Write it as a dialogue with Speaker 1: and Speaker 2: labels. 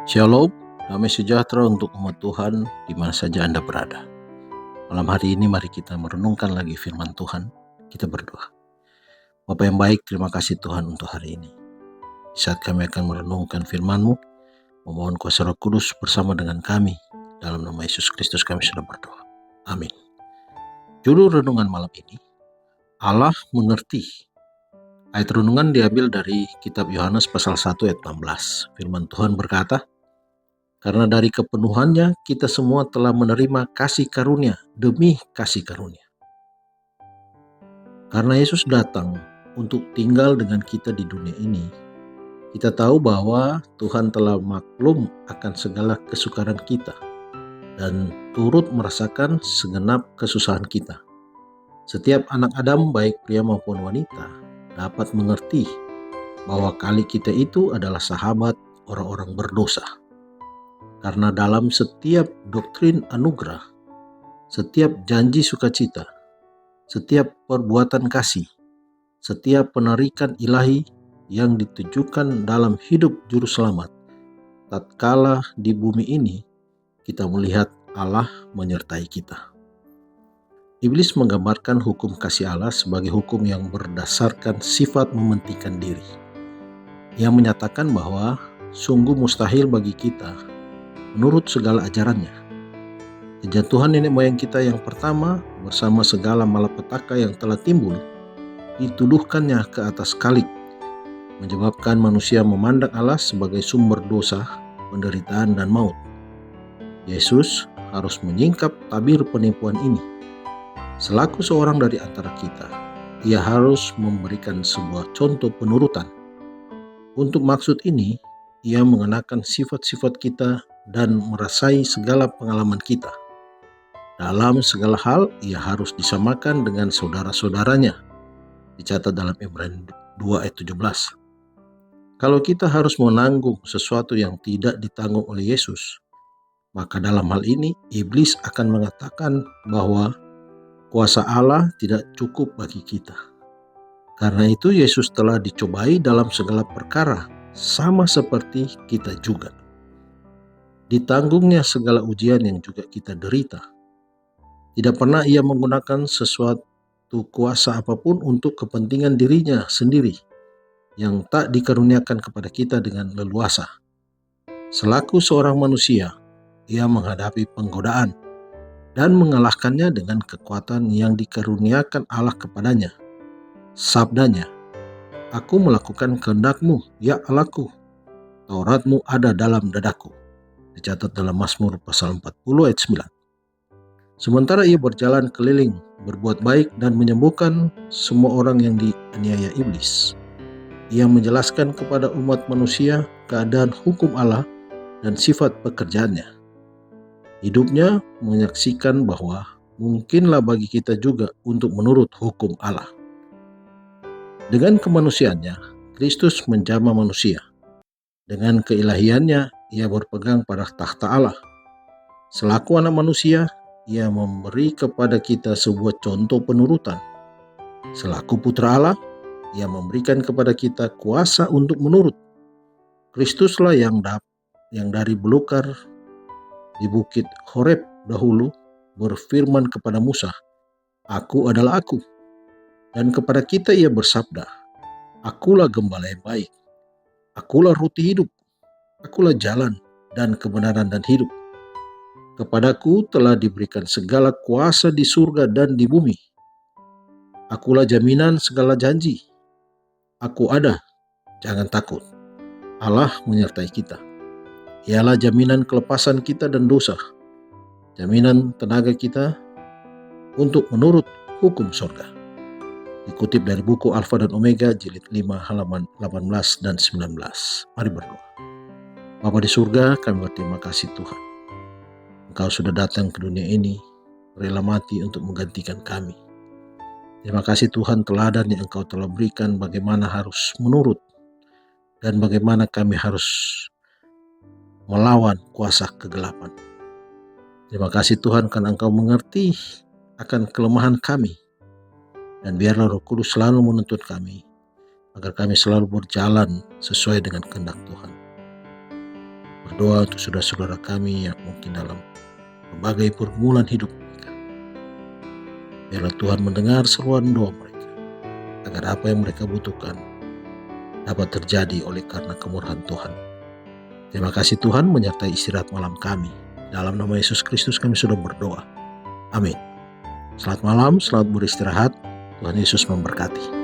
Speaker 1: Shalom, damai sejahtera untuk umat Tuhan di mana saja Anda berada. Malam hari ini mari kita merenungkan lagi firman Tuhan. Kita berdoa. Bapa yang baik, terima kasih Tuhan untuk hari ini. Di saat kami akan merenungkan firman-Mu, memohon kuasa Roh Kudus bersama dengan kami. Dalam nama Yesus Kristus kami sudah berdoa. Amin. Judul renungan malam ini, Allah mengerti. Ayat renungan diambil dari kitab Yohanes pasal 1 ayat 16. Firman Tuhan berkata, karena dari kepenuhannya kita semua telah menerima kasih karunia demi kasih karunia. Karena Yesus datang untuk tinggal dengan kita di dunia ini, kita tahu bahwa Tuhan telah maklum akan segala kesukaran kita dan turut merasakan segenap kesusahan kita. Setiap anak Adam, baik pria maupun wanita, dapat mengerti bahwa kali kita itu adalah sahabat orang-orang berdosa. Karena dalam setiap doktrin anugerah, setiap janji sukacita, setiap perbuatan kasih, setiap penarikan ilahi yang ditujukan dalam hidup juru selamat, tatkala di bumi ini kita melihat Allah menyertai kita. Iblis menggambarkan hukum kasih Allah sebagai hukum yang berdasarkan sifat mementingkan diri. Ia menyatakan bahwa sungguh mustahil bagi kita menurut segala ajarannya. Kejatuhan nenek moyang kita yang pertama bersama segala malapetaka yang telah timbul dituduhkannya ke atas kalik, menyebabkan manusia memandang Allah sebagai sumber dosa, penderitaan, dan maut. Yesus harus menyingkap tabir penipuan ini. Selaku seorang dari antara kita, ia harus memberikan sebuah contoh penurutan. Untuk maksud ini, ia mengenakan sifat-sifat kita dan merasai segala pengalaman kita. Dalam segala hal, ia harus disamakan dengan saudara-saudaranya. Dicatat dalam Ibrani 2 ayat 17. Kalau kita harus menanggung sesuatu yang tidak ditanggung oleh Yesus, maka dalam hal ini iblis akan mengatakan bahwa kuasa Allah tidak cukup bagi kita. Karena itu Yesus telah dicobai dalam segala perkara, sama seperti kita juga. Ditanggungnya segala ujian yang juga kita derita. Tidak pernah ia menggunakan sesuatu kuasa apapun untuk kepentingan dirinya sendiri yang tak dikaruniakan kepada kita dengan leluasa. Selaku seorang manusia, ia menghadapi penggodaan dan mengalahkannya dengan kekuatan yang dikaruniakan Allah kepadanya. Sabdanya, "Aku melakukan kehendak-Mu, ya Allahku. Taurat-Mu ada dalam dadaku." Dicatat dalam Mazmur pasal 40 ayat 9. Sementara ia berjalan keliling, berbuat baik dan menyembuhkan semua orang yang dianiaya iblis. Ia menjelaskan kepada umat manusia keadaan hukum Allah dan sifat pekerjaannya. Hidupnya menyaksikan bahwa mungkinlah bagi kita juga untuk menurut hukum Allah. Dengan kemanusiaannya, Kristus menjamah manusia. Dengan keilahiannya, ia berpegang pada tahta Allah. Selaku anak manusia, ia memberi kepada kita sebuah contoh penurutan. Selaku putra Allah, ia memberikan kepada kita kuasa untuk menurut. Kristuslah yang dari belukar di bukit Horeb dahulu berfirman kepada Musa, "Aku adalah Aku." Dan kepada kita ia bersabda, "Akulah gembala yang baik. Akulah roti hidup. Akulah jalan dan kebenaran dan hidup. Kepadaku telah diberikan segala kuasa di surga dan di bumi. Akulah jaminan segala janji. Aku ada, jangan takut." Allah menyertai kita. Ialah jaminan kelepasan kita dan dosa. Jaminan tenaga kita untuk menurut hukum surga. Dikutip dari buku Alfa dan Omega jilid 5 halaman 18 dan 19. Mari berdoa. Bapa di surga, kami berterima kasih Tuhan. Engkau sudah datang ke dunia ini, rela mati untuk menggantikan kami. Terima kasih Tuhan, teladan yang Engkau telah berikan bagaimana harus menurut dan bagaimana kami harus melawan kuasa kegelapan. Terima kasih Tuhan karena Engkau mengerti akan kelemahan kami. Dan biarlah Roh Kudus selalu menuntun kami, agar kami selalu berjalan sesuai dengan kehendak Tuhan. Berdoa untuk saudara-saudara kami yang mungkin dalam berbagai pergumulan hidup mereka. Biarlah Tuhan mendengar seruan doa mereka, agar apa yang mereka butuhkan dapat terjadi oleh karena kemurahan Tuhan. Terima kasih Tuhan menyertai istirahat malam kami. Dalam nama Yesus Kristus kami sudah berdoa. Amin. Selamat malam, selamat beristirahat. Tuhan Yesus memberkati.